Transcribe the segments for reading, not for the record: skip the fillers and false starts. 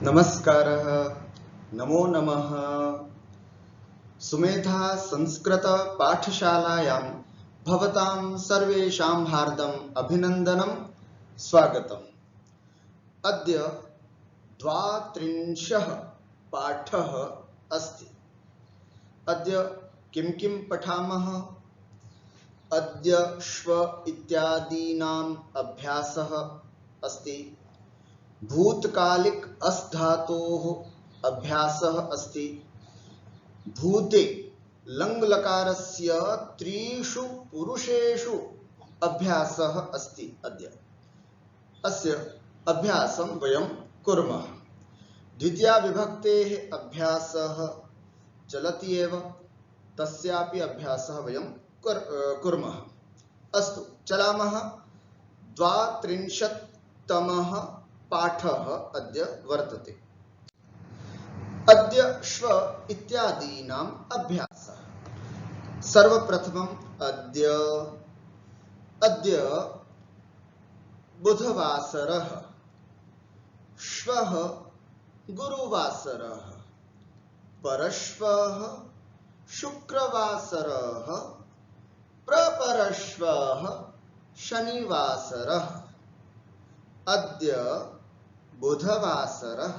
नमस्कारः, नमो नमः। सुमेधा संस्कृत पाठशालायां भवतां सर्वेषां हार्दम् अभिनन्दनं स्वागतम्। अद्य 32 पाठः अस्ति। अद्य किं किं पठामः? अद्य श्व इत्यादीनाम् अभ्यासः अस्ति। भूतकालिक अस् धातोः अभ्यासः अस्ति। भूते लङ् लकारस्य त्रिषु पुरुषेषु अभ्यासः अस्ति। अद्य अस्य अभ्यासं वयं कुर्मः। द्वितीया विभक्तेः अभ्यासः चलति एव, तस्यापि अभ्यासः वयं कुर्मः। अस्तु, चलामः। 32तमः पाठः अद्य वर्तते। अद्य श्व इत्यादीनाम् अभ्यासः। सर्वप्रथमम् अद्य बुधवासरः, श्वः गुरुवासरः, परश्वः शुक्रवासरः, प्रपरश्वः शनिवासरः। अद्य बुधवासरः,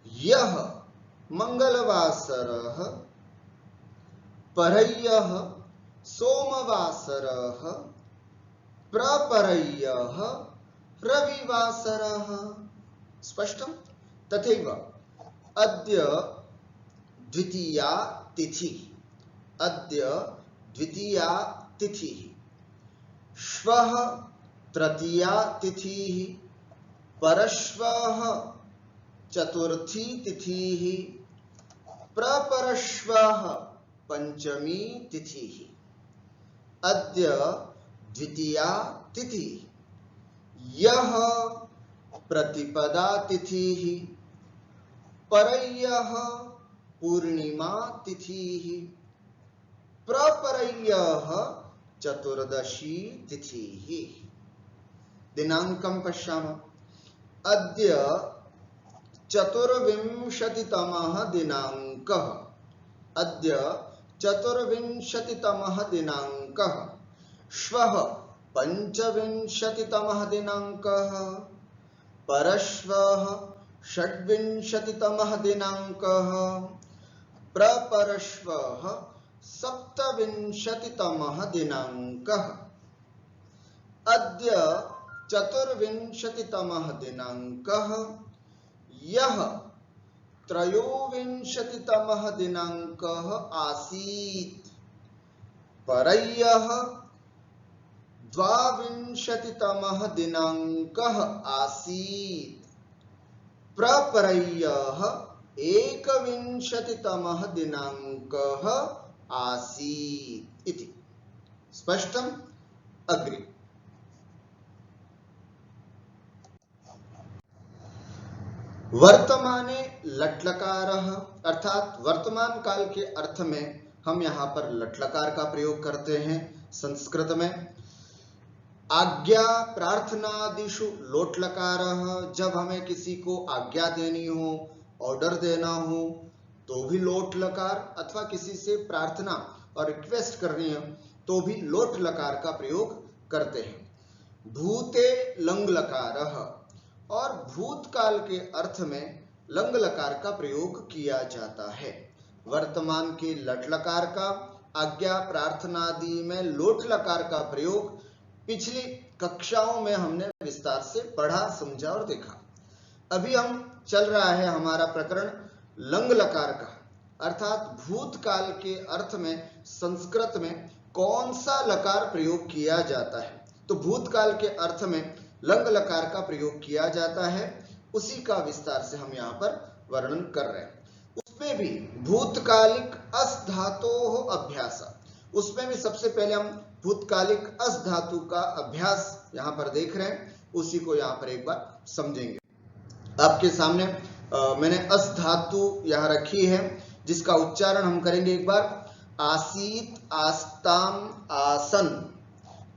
ह्यः मंगलवासरः, परह्यः सोमवासरः, प्रपरह्यः रविवासरः। स्पष्टं? तथैव अद्य द्वितीया तिथिः, श्वः तृतीया तिथिः, परश्वः चतुर्थी तिथिः, प्रपरश्वः पंचमी तिथिः। अद्य द्वितीया तिथिः, ह्यः प्रतिपदा तिथिः, परह्यः पूर्णिमा तिथिः, प्रपरह्यः चतुर्दशी तिथिः। दिनाङ्कं पश्यामः। अद्य 24तमः दिनाङ्कः। अद्य 24तमः दिनाङ्कः। श्वः 25तमः दिनाङ्कः, परश्वः 26तमः दिनाङ्कः, प्रपरश्वः 27तमः दिनाङ्कः। अद्य 24तमः दिनाङ्कः, यः 23तमः दिनाङ्कः आसीत्, परह्यः 22तमः दिनाङ्कः आसीत्, प्रपरह्यः 21तमः दिनाङ्कः आसीत् इति। स्पष्टम्? अग्रे। वर्तमाने लट्लकारः, अर्थात वर्तमान काल के अर्थ में हम यहाँ पर लट्लकार का प्रयोग करते हैं संस्कृत में। आज्ञा प्रार्थनादिषु लोट्लकारः, जब हमें किसी को आज्ञा देनी हो, ऑर्डर देना हो, तो भी लोट लकार, अथवा किसी से प्रार्थना और रिक्वेस्ट करनी है तो भी लोट लकार का प्रयोग करते हैं। भूते लंग लकारः, और भूतकाल के अर्थ में लंग लकार का प्रयोग किया जाता है। वर्तमान के लट लकार का, आज्ञा प्रार्थनादि में लोट लकार का प्रयोग पिछली कक्षाओं में हमने विस्तार से पढ़ा, समझा और देखा। अभी हम चल रहा है हमारा प्रकरण लंग लकार का, अर्थात भूतकाल के अर्थ में संस्कृत में कौन सा लकार प्रयोग किया जाता है। तो भूतकाल के अर्थ में लंग लकार का प्रयोग किया जाता है, उसी का विस्तार से हम यहाँ पर वर्णन कर रहे हैं। उसमें भी भूतकालिक अस् धातोः अभ्यास, उसमें भी सबसे पहले हम भूतकालिक अस् धातु का अभ्यास यहाँ पर देख रहे हैं, उसी को यहाँ पर एक बार समझेंगे। आपके सामने मैंने अस् धातु यहाँ रखी है, जिसका उच्चारण हम करेंगे एक बार। आसीत, आस्ताम, आसन,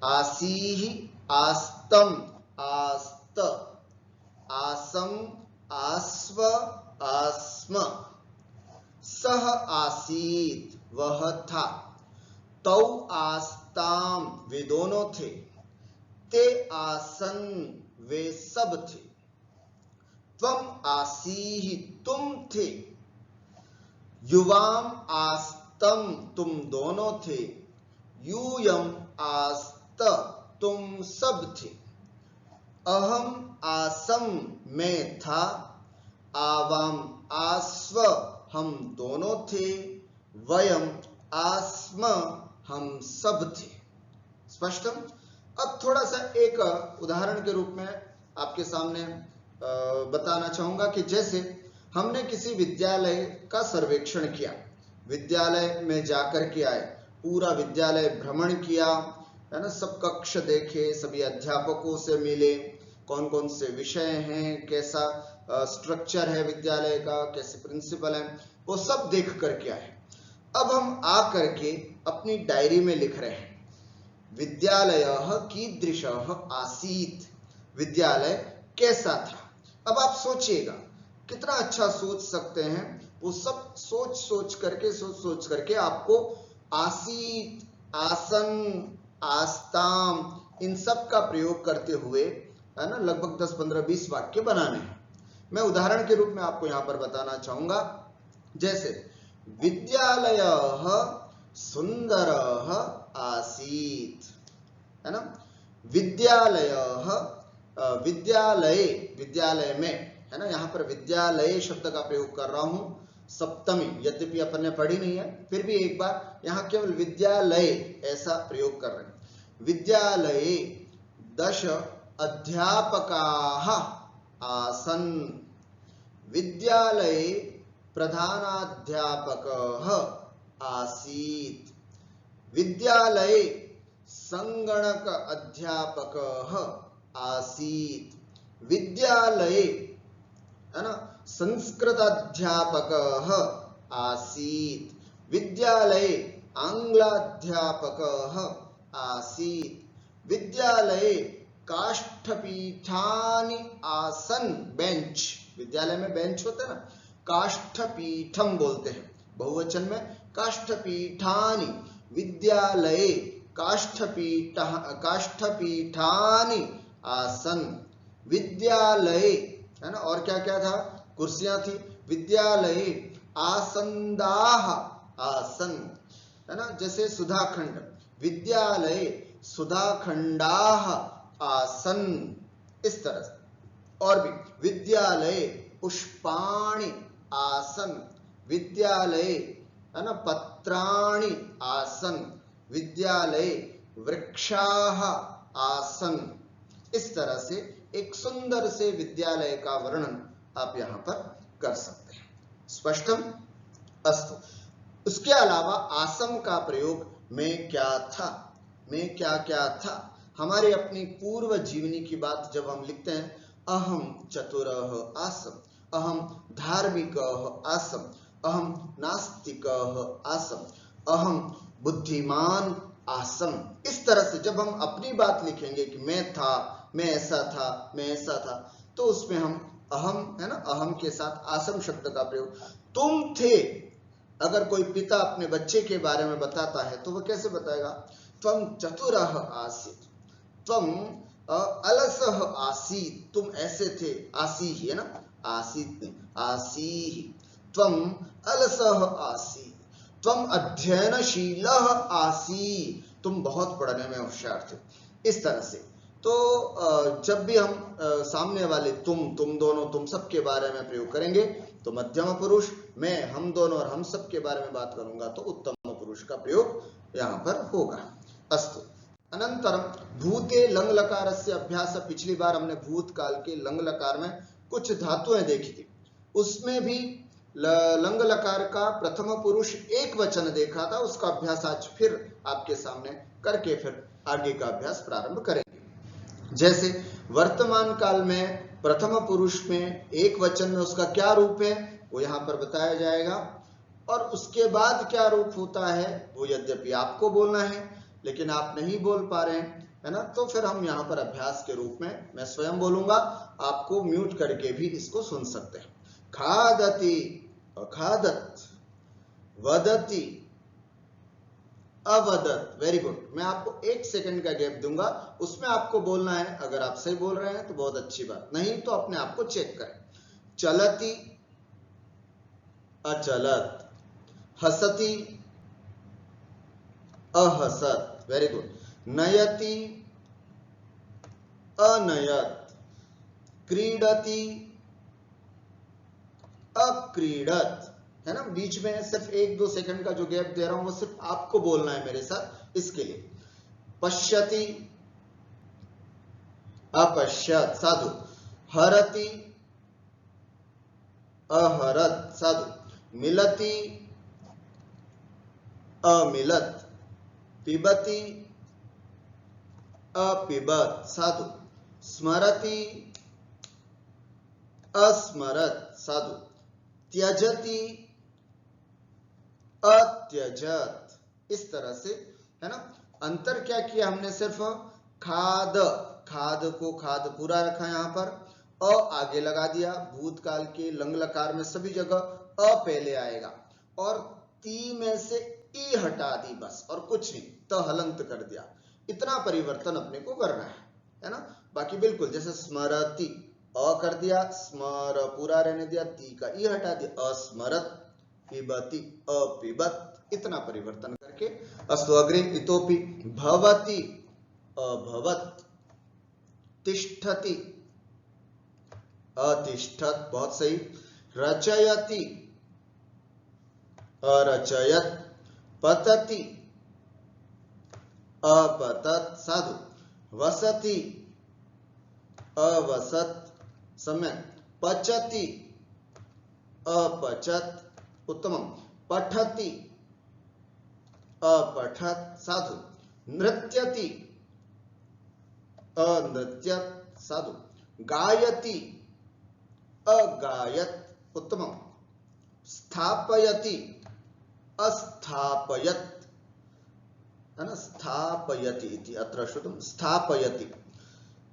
आसीहि, आस्तम, आस्त, आसम, आस्व आस्म, सह आसीत वह था, तौ आस्ताम वे दोनों थे, ते आसन वे सब थे, त्वम आसीहि तुम थे, युवाम आस्तम तुम दोनों थे, यूयम आस्त तुम सब थे, अहम आसम मैं था, आवाम आस्व हम दोनों थे, वयम आस्म हम सब थे। स्पष्टम। अब थोड़ा सा एक उदाहरण के रूप में आपके सामने बताना चाहूंगा कि जैसे हमने किसी विद्यालय का सर्वेक्षण किया, विद्यालय में जाकर के आए, पूरा विद्यालय भ्रमण किया, है ना, सब कक्ष देखे, सभी अध्यापकों से मिले, कौन कौन से विषय हैं, कैसा स्ट्रक्चर है विद्यालय का, कैसे प्रिंसिपल है, वो सब देख करके आए। अब हम आ करके अपनी डायरी में लिख रहे हैं, विद्यालयः कीदृशः आसीत्, विद्यालय कैसा था। अब आप सोचिएगा कितना अच्छा सोच सकते हैं, वो सब सोच करके आपको आसीत, आसन, आस्ताम इन सब का प्रयोग करते हुए, है ना, लगभग 10, 15, 20 वाक्य बनाने हैं। मैं उदाहरण के रूप में आपको यहां पर बताना चाहूंगा, जैसे विद्यालयः सुंदरः आसीत्, है ना, विद्यालयः विद्यालय में, है ना, यहाँ पर विद्यालय शब्द का प्रयोग कर रहा हूं, सप्तमी, यद्यपि अपन ने पढ़ी नहीं है, फिर भी एक बार यहाँ केवल विद्यालय ऐसा प्रयोग कर रहे हैं। विद्यालये 10 अध्यापकाः आसन्, विद्यालये प्रधानाध्यापकः आसीत्, विद्यालये संगणक अध्यापकः आसीत्, विद्यालये, है ना, संस्कृत अध्यापकः आसीत्, विद्यालये आंग्लाध्यापकः आसीत्, विद्यालये काष्ठपीठानि आसन्, बेंच, विद्यालय में बेंच होते हैं ना, काष्ठपीठम बोलते हैं बहुवचन में, काष्ठपीठानि, विद्यालये काष्ठपीठानि आसन, विद्यालये, है ना, और क्या क्या था, कुर्सियां थी, विद्यालये आसंदाः आसन, है ना, जैसे सुधाखंड, विद्यालये सुधाखंडाः आसन, इस तरह से। और भी, विद्यालये पुष्पाणि आसन, विद्यालये, है ना, पत्राणि आसन, विद्यालये वृक्षाः आसन। इस तरह से एक सुंदर से विद्यालय का वर्णन आप यहां पर कर सकते हैं। स्पष्टम। अस्तु। उसके अलावा आसम का प्रयोग में क्या था, में क्या क्या था, हमारी अपनी पूर्व जीवनी की बात जब हम लिखते हैं, अहम चतुरः आसम, अहम धार्मिकः आसम, अहम नास्तिकः आसम, अहम बुद्धिमान आसम, इस तरह से जब हम अपनी बात लिखेंगे कि मैं था, मैं ऐसा था, मैं ऐसा था, तो उसमें हम अहम, है ना, अहम के साथ आसम शब्द का प्रयोग। तुम थे, अगर कोई पिता अपने बच्चे के बारे में बताता है तो वह कैसे बताएगा, त्वं चतुरः आसीत्, त्वं अलसः आसीत्, तुम ऐसे थे, आसी है ना, आसीत् आसी, त्वं अलसः आसीत्, त्वं अध्ययनशीलः आसी, तुम बहुत पढ़ने में होशियार थे। इस तरह से तो जब भी हम सामने वाले तुम दोनों, तुम सब के बारे में प्रयोग करेंगे तो मध्यम पुरुष, मैं, हम दोनों और हम सब के बारे में बात करूंगा तो उत्तम पुरुष का प्रयोग यहाँ पर होगा। अस्तु। अनंतरम भूते लंग लकारस्य अभ्यास। पिछली बार हमने भूतकाल के लंग लकार में कुछ धातुएं देखी थी, उसमें भी लंग लकार का प्रथम पुरुष एक वचन देखा था, उसका अभ्यास आज फिर आपके सामने करके फिर आगे का अभ्यास प्रारंभ करेंगे। जैसे वर्तमान काल में प्रथम पुरुष में एक वचन में उसका क्या रूप है वो यहां पर बताया जाएगा, और उसके बाद क्या रूप होता है वो यद्यपि आपको बोलना है लेकिन आप नहीं बोल पा रहे हैं, है ना। तो फिर हम यहाँ पर अभ्यास के रूप में मैं स्वयं बोलूंगा, आपको म्यूट करके भी इसको सुन सकते हैं। खादति, अखादत, वदति, अवदत। Very good. मैं आपको 1 सेकंड का गैप दूंगा, उसमें आपको बोलना है। अगर आप सही बोल रहे हैं तो बहुत अच्छी बात, नहीं तो अपने आप को चेक करें। चलती, अचलत, हसती, अहसत। Very good. नयति, अनयत, क्रीडति, अक्रीडत। है ना। बीच में सिर्फ 1-2 सेकंड का जो गैप दे रहा हूं वो सिर्फ आपको बोलना है मेरे साथ, इसके लिए। पश्यति, अपश्यत, साधु। हरति, अहरत, साधु। मिलति, अमिलत, पिबति, अपिबत, साधु। स्मरति, अस्मरत, साधु। त्यजति, अत्यजत। इस तरह से, है ना। अंतर क्या किया हमने, सिर्फ खाद, खाद को खाद पूरा रखा यहां पर, अ आगे लगा दिया। भूतकाल के लंग लकार में सभी जगह अ पहले आएगा, और ती में से ई हटा दी बस, और कुछ नहीं, त हलंत कर दिया। इतना परिवर्तन अपने को करना है ना। बाकी बिल्कुल जैसे स्मरति, अ कर दिया, स्मर पूरा रहने दिया, ती का ई हटा दिया, अस्मरत, पिबति, अपिबत। इतना परिवर्तन करके। अस्तु अग्रे। इतोपि भवति, अभवत, तिष्ठति, अतिष्ठत। बहुत सही। रचयति, अरचयत, पतति, अपतत, साधु। वसति, अवसत, सम्यक। पचति, अपचत, उत्तमम। पठति, अपठत, साधु। नृत्यति, अनृत्यत, साधु। गायति, अगायत, उत्तमम। स्थापयति, अस्थापयत, है ना। स्थापयति इति अत्र श्रुतं। स्थापयति।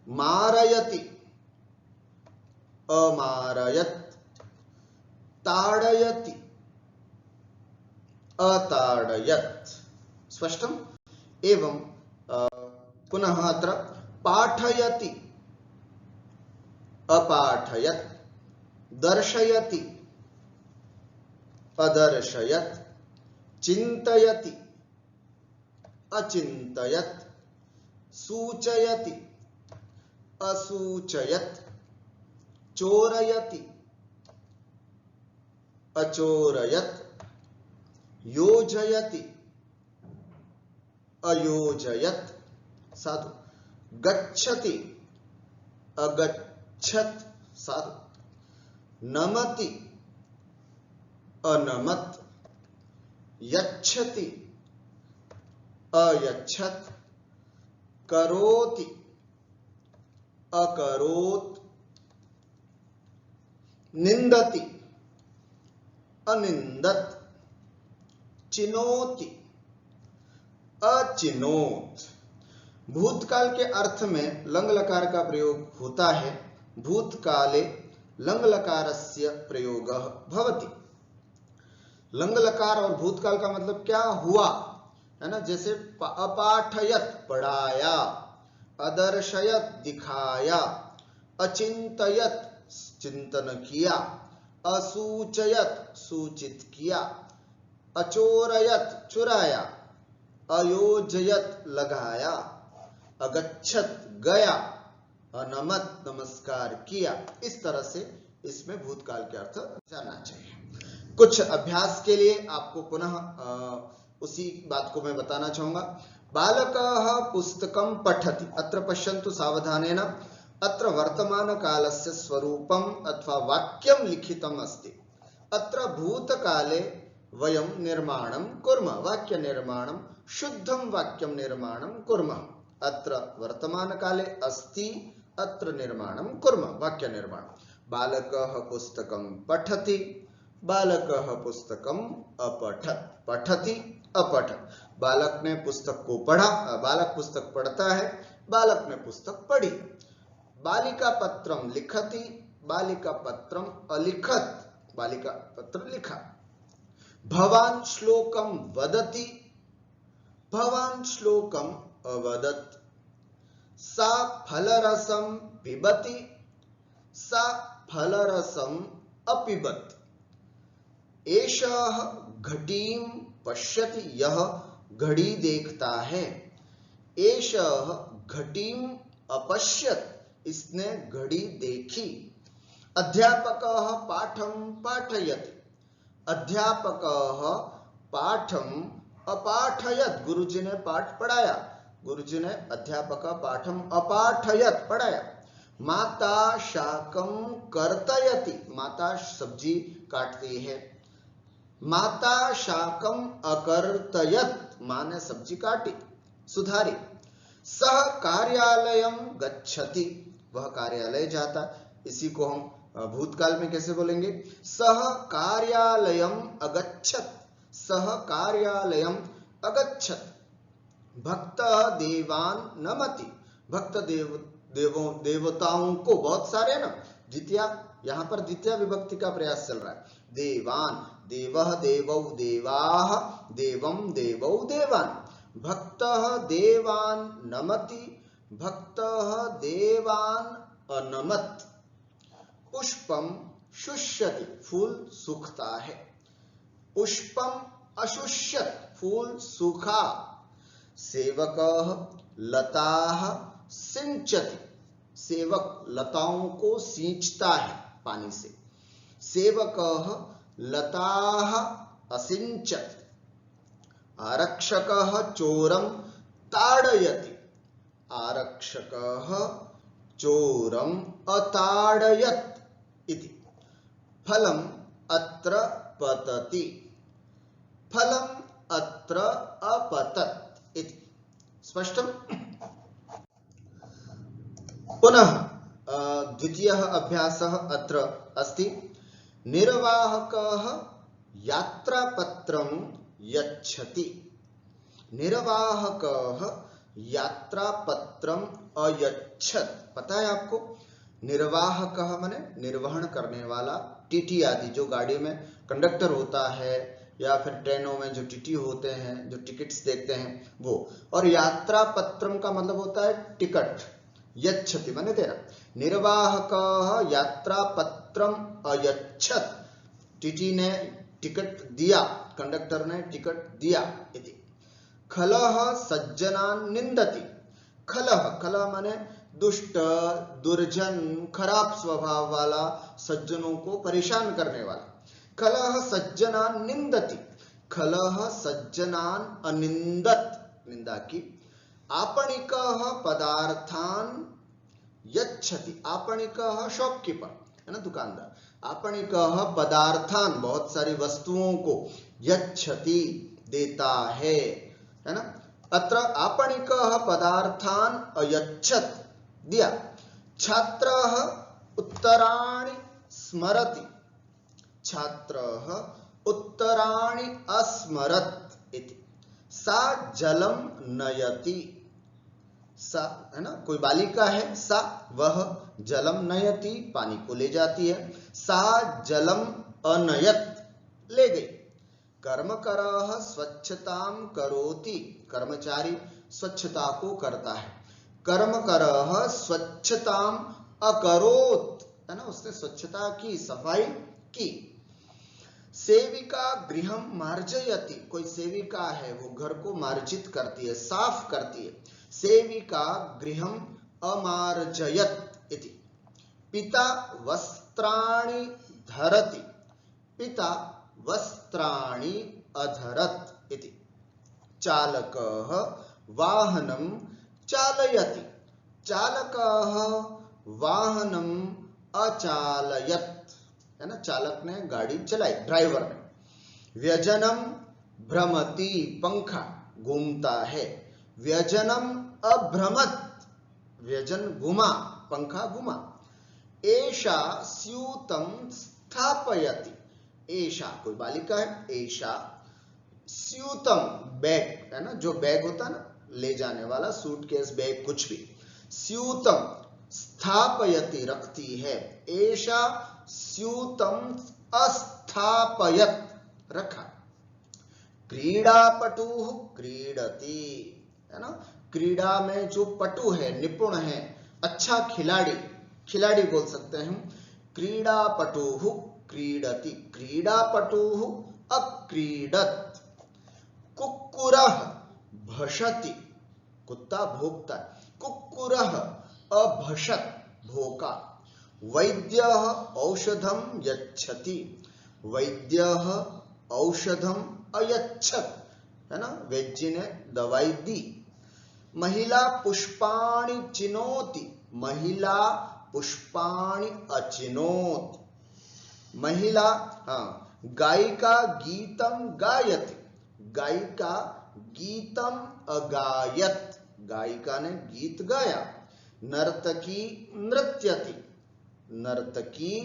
मारयति, अमारयत, ताड़यति, अताड़यत। स्पष्टम। एवं पुनः अत्र पाठयति, अपाठयत, दर्शयति, अदर्शयत, चिन्तयति, अचिन्तयत, सूचयति, असूचयत, चोरयति, अचोरयत, योजयति, अयोजयत, साधु। गच्छति, अगच्छत, साधु। नमति, अनमत, यच्छति, अयच्छत, करोति, अकरोत, निंदति, अनिंदत, चिनोति, अचिनोत। भूतकाल के अर्थ में लंग लकार का प्रयोग होता है। भूतकाले लंग लकारस्य प्रयोगः भवति। लंग लकार और भूतकाल का मतलब क्या हुआ, है ना। जैसे अपाठयत, पढ़ाया, अदर्शयत, दिखाया, अचिंतयत, चिंतन किया, असूचयत, सूचित किया, अचोरयत, चुराया, अयोजयत, लगाया, अगच्छत, गया, अनमत, नमस्कार किया। इस तरह से इसमें भूतकाल के अर्थ जानना चाहिए। कुछ अभ्यास के लिए आपको पुनः उसी बात को मैं बताना चाहूंगा। बालकः पुस्तकं पठति। अत्र पश्यन्तु सावधानेन। अत्र वर्तमानकालस्य स्वरूपम् अथवा वाक्यं लिखितम् अस्ति। अत्र भूतकाले वयं निर्माणं कुर्मः, वाक्य निर्माणं, शुद्धं वाक्यं निर्माणं कुर्मः। अत्र वर्तमानकाले अस्ति, अत्र निर्माणं कुर्मः, वाक्य निर्माणं। बालकः पुस्तकं पठति, बालकः पुस्तकं अपठत्, पठति, अपठत्। बालक ने पुस्तक को पढ़ा, बालक पुस्तक पढ़ता है, बालक ने पुस्तक पढ़ी। बालिका पत्रम लिखति, बालिका पत्रम अलिखत, बालिका पत्र लिखा। भवान श्लोकम वदति, भवान श्लोकम अवदत्। सा फलरसम पिबति, सा फलरसम अपिबत। एषः घटीं पश्यति, यह घड़ी देखता है। एषः घटीं अपश्यत्, इसने घड़ी देखी। अध्यापकः पाठं पाठयति, अध्यापकः पाठं अपाठयत्, गुरुजी ने पाठ पढ़ाया, गुरुजी ने अध्यापक पाठम अपाठयत् पढ़ाया। माता शाकं कर्तयति, माता सब्जी काटती है। माता शाकं अकर्तयत्, मां ने सब्जी काटी, सुधारी। सह कार्यालयं गच्छति, वह कार्यालय जाता। इसी को हम भूतकाल में कैसे बोलेंगे? सह कार्यालयं अगच्छत्, सह कार्यालयं अगच्छत्। भक्त देवान नमति, भक्त देवताओं को, बहुत सारे ना, द्वितीया, यहां पर द्वितीय विभक्ति का प्रयास चल रहा है। देवान, देवः देवौ देवाः, देवं देवौ देवान। भक्त देवान नमति, भक्त देवान अनमत। पुष्पम शुष्यति, फूल सूखता है। पुष्पम अशुष्यत, फूल सूखा। सेवकः लताः सिंचति, सेवक लताओं को सींचता है पानी से। सेवकः लताः असिंचत। आरक्षकः चोरं ताडयति, आरक्षकः चोरं अताडयत् इति। फलम अत्र पतति, फलम अत्र अपतत् इति। स्पष्टम? पुनः द्वितीयः अभ्यासः अत्र अस्ति। निर्वाहकः यात्रापत्रं यच्छति, निर्वाहकः यात्रापत्रम अयच्छत्। पता है आपको? निर्वाहकः माने निर्वहन करने वाला, टीटी आदि जो गाड़ी में कंडक्टर होता है या फिर ट्रेनों में जो टीटी होते हैं, जो टिकट्स देखते हैं वो। और यात्रा पत्रम का मतलब होता है टिकट। यच्छति माने देना। निर्वाहकः यात्रा पत्रम अयच्छत्, टीटी ने टिकट दिया, कंडक्टर ने टिकट दिया इति। खलः सज्जनान् निंदति, खलः, खलः माने दुष्ट, दुर्जन, खराब स्वभाव वाला, सज्जनों को परेशान करने वाला। खलः सज्जनान् निंदति, खलः सज्जनान् अनिंदत, निंदा की। आपणिकः पदार्थान् यच्छति, आपणिकः शॉपकीपर है ना, दुकानदार। आपणिकः पदार्थान्, बहुत सारी वस्तुओं को, यच्छति देता है ना। अत्र आपणिकः पदार्थान् अयच्छत् दिया। छात्रः उत्तराणि स्मरति, छात्रः उत्तराणि अस्मरत् इति। सा जलम नयति, सा है ना, कोई बालिका है, सा, वह, जलम नयति पानी को ले जाती है। सा जलम अनयत ले गई। कर्मकरः स्वच्छतां करोति, कर्मचारी स्वच्छता को करता है। कर्मकरः स्वच्छतां अकरोत् है ना, उसने स्वच्छता की, सफाई की। सेविका गृहं मार्जयति, कोई सेविका है वो घर को मार्जित करती है, साफ करती है। सेविका गृहं अमार्जयत् इति। पिता वस्त्राणि धरति, पिता वस्त्राणि अधरत् इति। चालकः वाहनं चालयति, चालकः वाहनं अचालयत् है ना, चालक ने गाड़ी चलाई, ड्राइवर ने। व्यजनम भ्रमति, पंखा घूमता है। व्यजनम अभ्रमत, व्यजन घुमा, पंखा घुमा। एषा स्यूतं स्थापयति, एषा कोई बालिका है, एषा स्यूतम बैग है ना, जो बैग होता है ना ले जाने वाला, सूटकेस बैग कुछ भी, स्यूतम स्थापयति रखती है, एषा स्यूतम अस्थापयत रखा। क्रीडापटु क्रीडति, है ना, क्रीड़ा में जो पटु है, निपुण है, अच्छा खिलाड़ी, खिलाड़ी बोल सकते हैं हम। क्रीडापटु क्रीडति, क्रीडापटु अक्रीडत। कुक्कुरः भषति, कुत्ता भोगता है, कुक्कुरः अभषत, भोका। वैद्यः औषधं यच्छति, वैद्यः औषधं अयच्छत, है ना, वैद्य ने दवाई दी। महिला पुष्पाणि चिनोति, महिला पुष्पाणि अचिनोति। महिला, हाँ, गायिका गीतम गायति, गायिका गीतम अगायत, गायिका ने गीत गाया। नर्तकी नृत्यति, नर्तकी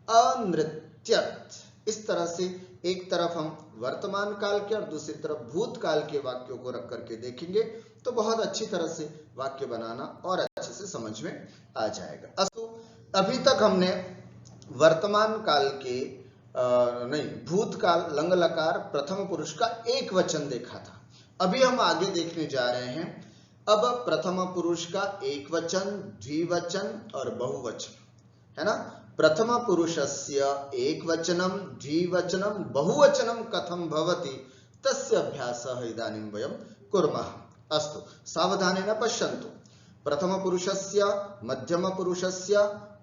अनृत्यत। इस तरह से एक तरफ हम वर्तमान काल के और दूसरी तरफ भूतकाल के वाक्यों को रख करके देखेंगे तो बहुत अच्छी तरह से वाक्य बनाना और अच्छे से समझ में आ जाएगा। अस्तु, अभी तक हमने वर्तमान काल के भूतकाल लंग लकार प्रथम पुरुष का एक वचन देखा था। अभी हम आगे देखने जा रहे हैं अब प्रथम पुरुष का एक वचन, द्विवचन और बहुवचन, है ना। प्रथम पुरुषस्य एक वचनम द्विवचनम बहुवचनम कथम भवति तस्य अभ्यासः इदानीं वयं कुर्मः। अस्तु, सावधानेन पश्यन्तु। प्रथम पुरुषस्य, मध्यम पुरुषस्य,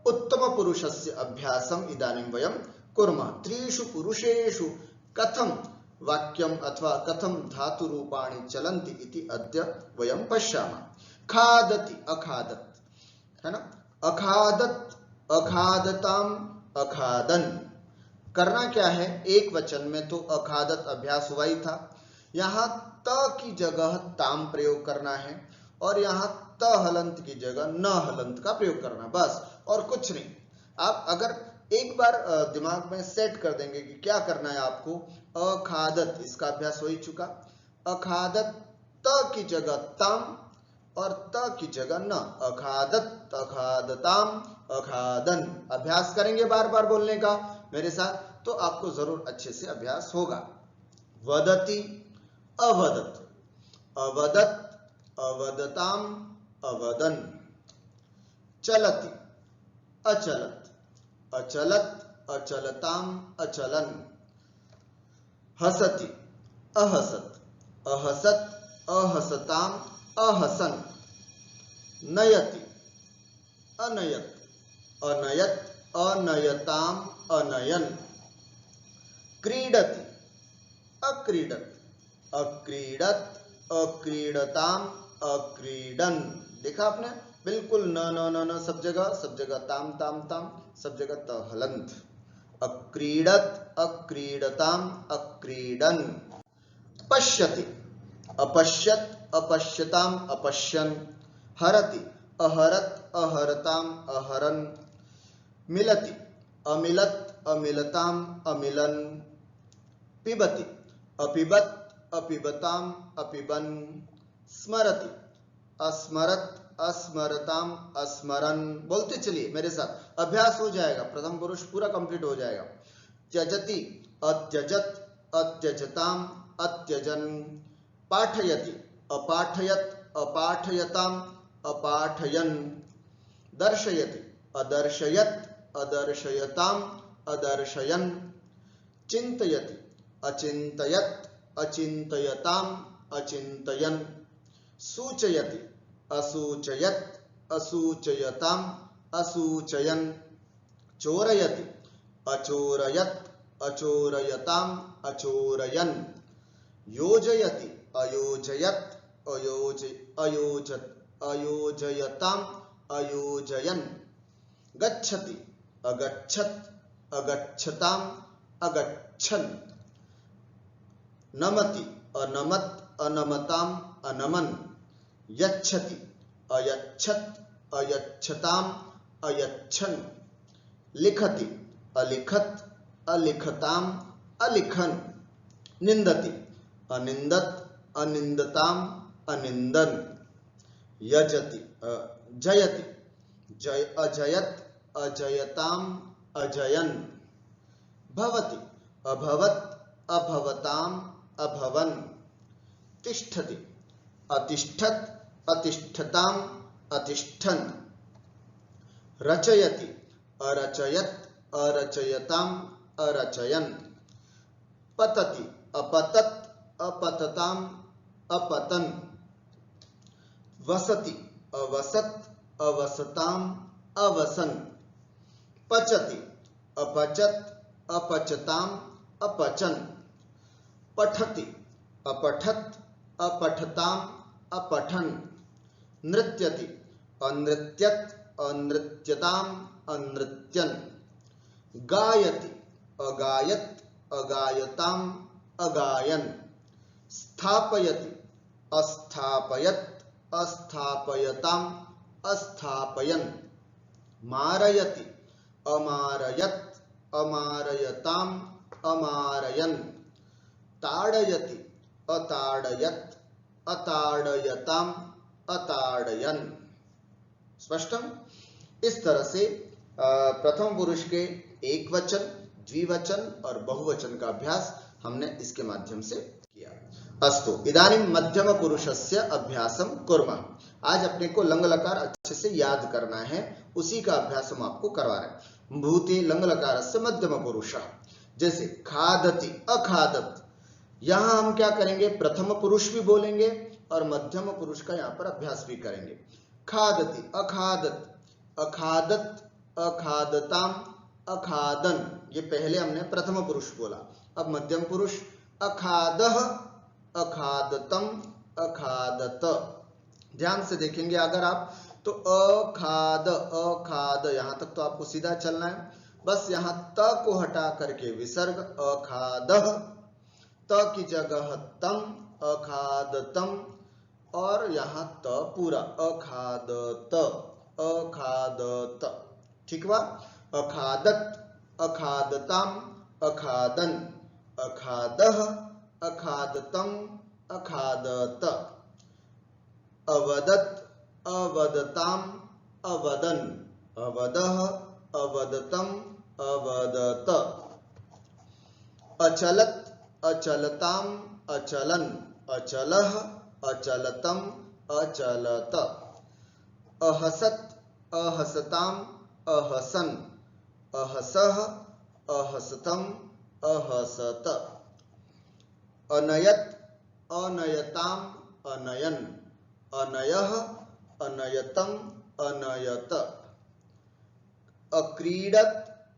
उत्तम पुरुषस्य अभ्यासम् इदानीं वयं कुर्मः। त्रिषु पुरुषेषु कथं वाक्यम अथवा कथं धातु रूपाणि चलन्ति इति अद्य वयं पश्यामः। खादति अखादत, है ना, अखादत अखादताम अखादन। करना क्या है, एक वचन में तो अखादत अभ्यास हुआ ही था, यहां त की जगह ताम प्रयोग करना है और यहां त हलंत की जगह न हलंत का प्रयोग करना, बस और कुछ नहीं। आप अगर एक बार दिमाग में सेट कर देंगे कि क्या करना है आपको, अखादत, इसका अभ्यास हो ही चुका। अखादत त की जगह ताम और त की जगह न, अखादत अखादताम अखादन। अभ्यास करेंगे बार बार बोलने का मेरे साथ, तो आपको जरूर अच्छे से अभ्यास होगा। वदति अवदत, अवदत अवदताम अवदन। चलति अचलत, अचलत अचलताम अचलन। हसति अहसत, अहसत अहसताम अहसन। नयति अनयत, अनयत अनयताम अनयन। क्रीडति अक्रीडत, अक्रीडत अक्रीडताम अक्रीडन। देखा आपने, बिल्कुल न न न न सब जगह ताम ताम ताम, सब जगह त हलंत। अक्रीडत अक्रीडताम अक्रीडन। पश्यति अपश्यत अपश्यताम अपश्यन। हरति अहरत अहरताम अहरन। मिलति अमिलत अमिलताम अमिलन। पिबति अपिबत अपिबताम अपिबन। स्मरति अस्मरत अस्मरताम अस्मरन। बोलते चलिए मेरे साथ, अभ्यास हो जाएगा, प्रथम पुरुष पूरा कंप्लीट हो जाएगा। त्यजति अत्यजत अत्यजताम अत्यजन। पाठयति अपाठयत अपाठयताम अपाठयन। दर्शयति अदर्शयत अदर्शयताम अदर्शयन। चिंतयति अचिंतयत अचिंतयताम अचिंतयन। सूचयति असूचयत असूचयताम असूचयन। चोरयति अचोरयत अचोरयताम अचोरयन। योजयति अयोजयत अयोजयताम अयोजयन। गच्छति अगच्छत अगच्छताम अगच्छन। नमति अनमत अनमताम अनमन। यच्छति अयच्छत अयच्छताम अयच्छन। लिखति अलिखत अलिखताम अलिखन। निंदति अनिंदत अनिंदताम अनिंदन। यजति जयति, अजयत अजयताम अजयन, भवति अभवत अभवताम अभवन, तिष्ठति अतिष्ठत अतिष्ठताम अतिष्ठन्, रचयति अरचयत अरचयताम अरचयन्, पतति अपतत अपतताम अपतन्, वसति अवसत अवसताम अवसन्, पचति अपचत अपचताम अपचन्, पठति अपठत अपठताम अपठन्, नृत्यति अनृत्यत अनृत्यताम अनृत्यन्, गायति अगायत अगायताम अगायन्, स्थापयति अस्थापयत अस्थापयताम अस्थापयन्, मारयति अमारयत अमारयताम अमारयन्, ताड़यति अताड़यत अताड़यताम अताड़यन्। स्पष्टम? इस तरह से प्रथम पुरुष के एक वचन, द्विवचन और बहुवचन का अभ्यास हमने इसके माध्यम से किया। अस्तु, इदानीं मध्यम पुरुषस्य अभ्यासम कुर्मः। आज अपने को लंग लकार अच्छे से याद करना है, उसी का अभ्यास हम आपको करवा रहे हैं। भूते लंग लकारस्य मध्यम पुरुषः, जैसे खादति अखादत, यहां हम क्या करेंगे, प्रथम पुरुष भी बोलेंगे और मध्यम पुरुष का यहां पर अभ्यास भी करेंगे। खादति अखादत, अखादत अखादताम अखादन, ये पहले हमने प्रथम पुरुष बोला। अब मध्यम पुरुष, अखादह अखादतम अखादत। ध्यान से देखेंगे अगर आप तो अखाद अखाद, यहां तक तो आपको सीधा चलना है, बस यहां त को हटा करके विसर्ग अखादह, त की जगह तम अखादतम, और यहां त पूरा अखादत अखादत। ठीक हुआ? अखादत अखादताम अखादन, अखादह अखादतम अखादत, अवदत अवदताम अवदन, अवदह अवदतम अवदत, अचलत अचलताम अचलन, अचलह अचलतम अचलत, अहसत अहसताम अहसन, अहसह अहसतम अहसत, अनयत अनयताम अनयन, अनयः अनयतम अनयत, अक्रीडत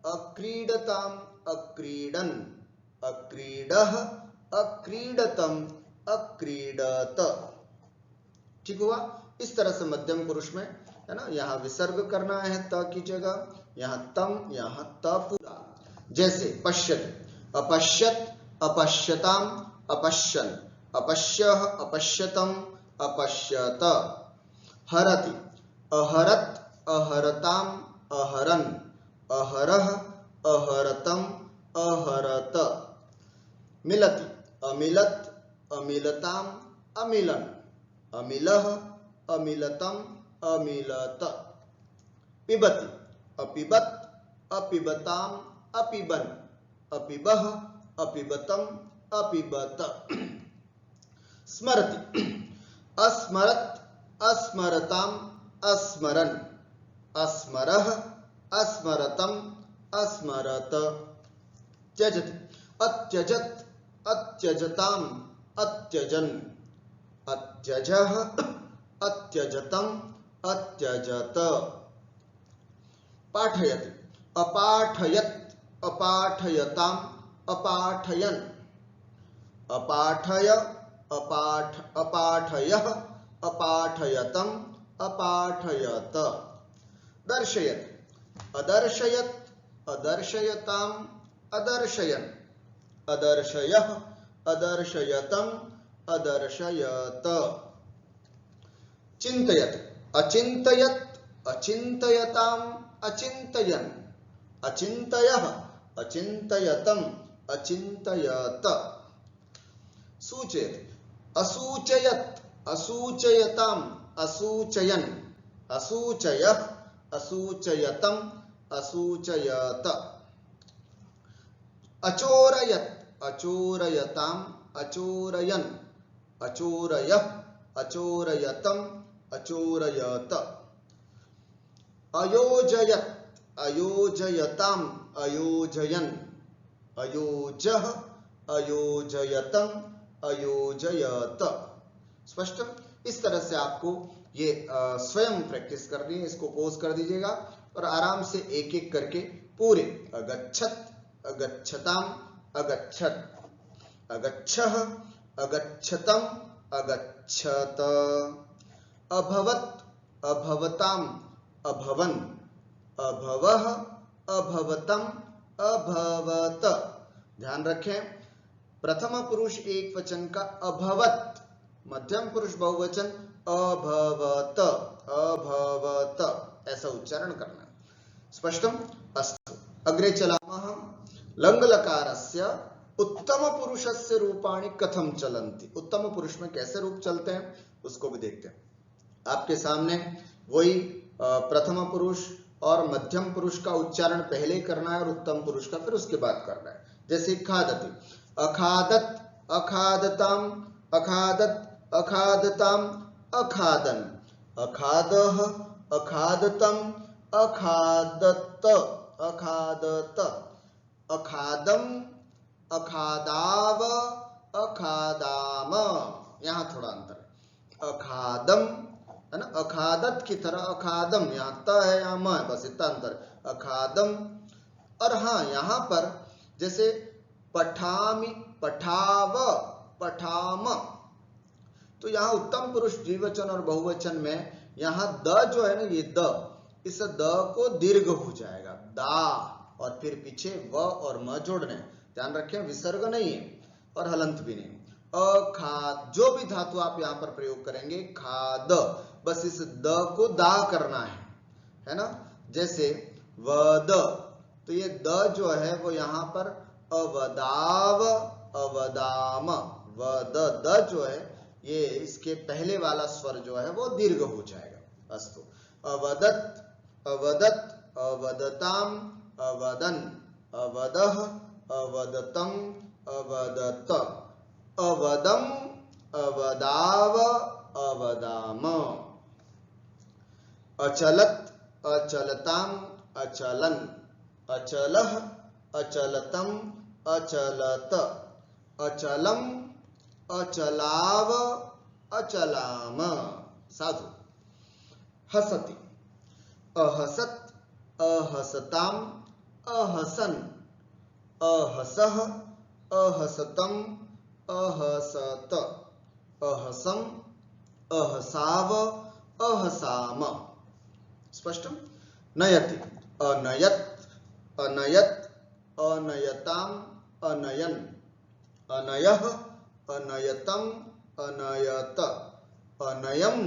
अक्रीडताम अक्रीडन, अक्रीडः अक्रीडतम अक्रीडत। ठीक हुआ? इस तरह से मध्यम पुरुष में है ना, यहां विसर्ग करना है त की जगह, यहां तम, यहां त पूरा। जैसे पश्यत अपश्यत अपश्यताम अपश्यन, अपश्यः अपश्यतम अपश्यत, हरति अहरत अहरताम अहरन, अहरः अहरतम अहरत, मिलति अमिलत अमिलताम अमिलन, अमिलः अमिलतम अमिलत, पिबति अपिबत अपिबताम अपिबन, अपिबः अपिबतम अपिबत, स्मरति अस्मरत अस्मरताम अस्मरन, अस्मरः अस्मरतम अस्मरत, त्यजति अत्यजत अत्यजताम अत्यजन, अत्यजः अत्यजतम अत्यजत, पाठयति अपाठयत अपाठयताम अपाठयन, अपाठय अपाठयः अपाठयतम अपाठयत, दर्शयति अदर्शयत अदर्शयताम अदर्शयन, अदर्शयः अदर्शयतम अदर्शयत, चिन्तयति अचिन्तयत अचिन्तयताम अचिन्तयन, अचिन्तयः अचिन्तयतम अचिन्तयत, सूचयति असूचयत असूचयताम असूचयन, असूचयः असूचयतम असूचयत। अचोरयत् अचोरयताम अचोरयन् अचोरयः अचोरयतम अचोरयत। अयोजयत् अयोजयताम अयोजयन् अयोजः अयोजयतम अयोजयत। स्पष्ट। इस तरह से आपको ये स्वयं प्रैक्टिस करनी है। इसको पॉज कर दीजिएगा और आराम से एक एक करके पूरे अगच्छत् अगच्छताम अगच्छत् अगच्छः अगच्छतम अगच्छत। अभवत् अभवताम अभवन् अभवः अभवतम अभवत। ध्यान रखें, प्रथम पुरुष एक वचन का अभवत, मध्यम पुरुष बहुवचन अभवत अभवत, ऐसा उच्चारण करना। स्पष्टम। अस्तु, अग्रे चलामः। लंग लकारस्य उत्तम पुरुषस्य रूपाणि कथम चलन्ति। उत्तम पुरुष में कैसे रूप चलते हैं उसको भी देखते हैं। आपके सामने वही प्रथम पुरुष और मध्यम पुरुष का उच्चारण पहले करना है और उत्तम पुरुष का फिर उसके बाद करना है। जैसे खादति, अखादत अखादताम अखादत अखादताम अखादन अखादः अखादतम अखादत अखादत अखादम अखादाव अखादाम। यहां थोड़ा अंतर है। अखादम है ना, अखादत की तरह अखादम, यहां त है यहां म है, बस इतना अंतर है। अखादम। और हाँ, यहां पर जैसे पठामि पठाव पठाम, तो यहां उत्तम पुरुष द्विवचन और बहुवचन में यहां द जो है ना, ये द, इस द को दीर्घ हो जाएगा दा, और फिर पीछे व और म जोड़ने। ध्यान रखें, विसर्ग नहीं है और हलंत भी नहीं। अखाद, जो भी धातु आप यहां पर प्रयोग करेंगे खाद, बस इस द को दा करना है ना। जैसे वद, तो ये द जो है वो यहां पर अवदाव अवदाम, वद, द जो है ये इसके पहले वाला स्वर जो है वो दीर्घ हो जाएगा। अस्तु, अवदत अवदत अवदताम अवदन अवदः अवदतम अवदत अवदम अवदाव अवदाम। अचलत अचलताम अचलन अचलः अचलतम अचलत अचलम अचलाव अचलाम। साधु। हसति अहसत अहसताम अहसन अहसः अहसतम अहसत अहसम अहसाव अहसाम। स्पष्टम। नयति अनयत अनयत अनयताम अनयन अनयः अनयतम अनयत अनयम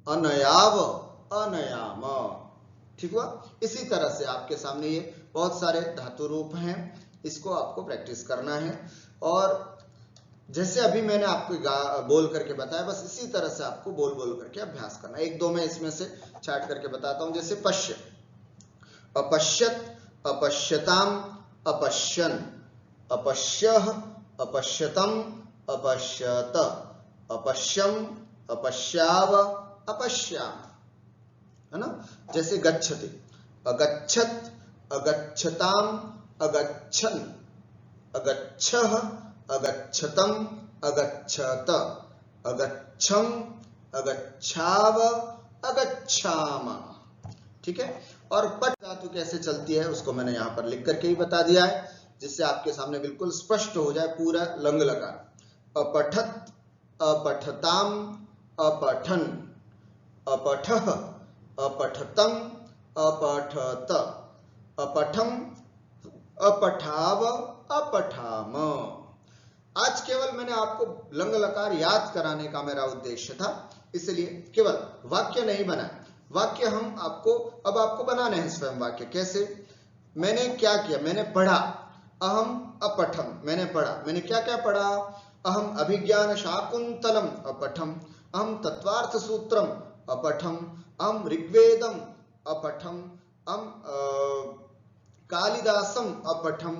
अनयाव अनयाम। ठीक हुआ। इसी तरह से आपके सामने ये बहुत सारे धातु रूप हैं, इसको आपको प्रैक्टिस करना है। और जैसे अभी मैंने आपको बोल करके बताया, बस इसी तरह से आपको बोल बोल करके अभ्यास करना है। एक दो मैं इसमें से छाट करके बताता हूं। जैसे पश्य, अपश्यत अपश्यताम अपश्यन अपश्यः अपश्यतम अपश्यत अपश्यम अपश्याव अपश्याम, है ना। जैसे गच्छति अगच्छत अगच्छताम अगच्छन अगच्छः अगच्छतम अगच्छत अगच्छम अगच्छाव अगच्छाम। ठीक है। और पट धातु कैसे चलती है उसको मैंने यहां पर लिख करके ही बता दिया है, जिससे आपके सामने बिल्कुल स्पष्ट हो जाए पूरा लंग लकार। अपठत अपठताम अपठन अपठः अपठतम अपठत अपठम अपठाव अपठाम। आज केवल मैंने आपको लंग लकार याद कराने का मेरा उद्देश्य था, इसलिए केवल वाक्य नहीं बना। वाक्य हम अब आपको बनाने हैं स्वयं वाक्य। कैसे? मैंने क्या किया, मैंने पढ़ा। अहम अपठम, मैंने पढ़ा। मैंने क्या क्या पढ़ा? अहम अभिज्ञान शाकुंतलम अपठम, अहम तत्वार्थ सूत्रम अपठम, अहम ऋग्वेदम अपठम, अहम कालिदासम अपठम,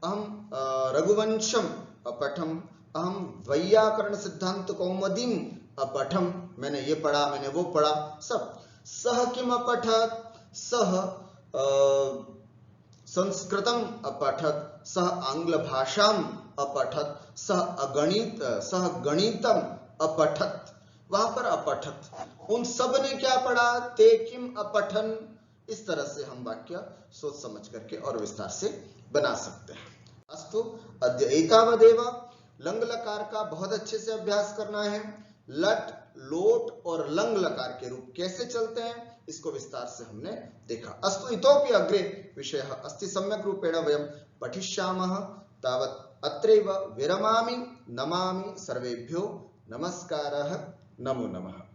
अहम रघुवंशम अपठम, अहम वैयाकरण सिद्धांत कौमुदीम अपठम, मैंने ये पढ़ा, मैंने वो पढ़ा, सब। सह किम अपठत, सह संस्कृतम अपठत, सह आंग्ल भाषाम अपठत, सह गणितम अपठत, वहां पर अपठत, उन सब ने क्या पढ़ा, ते किम अपठन। इस तरह से हम वाक्य सोच समझ करके और विस्तार से बना सकते हैं। अस्तु, अद्य एतावदेव। लंग लकार का बहुत अच्छे से अभ्यास करना है। लट, लोट और लंग लकार के रूप कैसे चलते हैं, इसको विस्तार से हमने देखा। अस्तु, इतोपि अग्रे विषयः अस्ति, सम्यक् रूपेण वयं पठिष्यामः। तावत् अत्रैव विरमामि। नमामि सर्वेभ्यो। नमस्कारः। नमो नमः।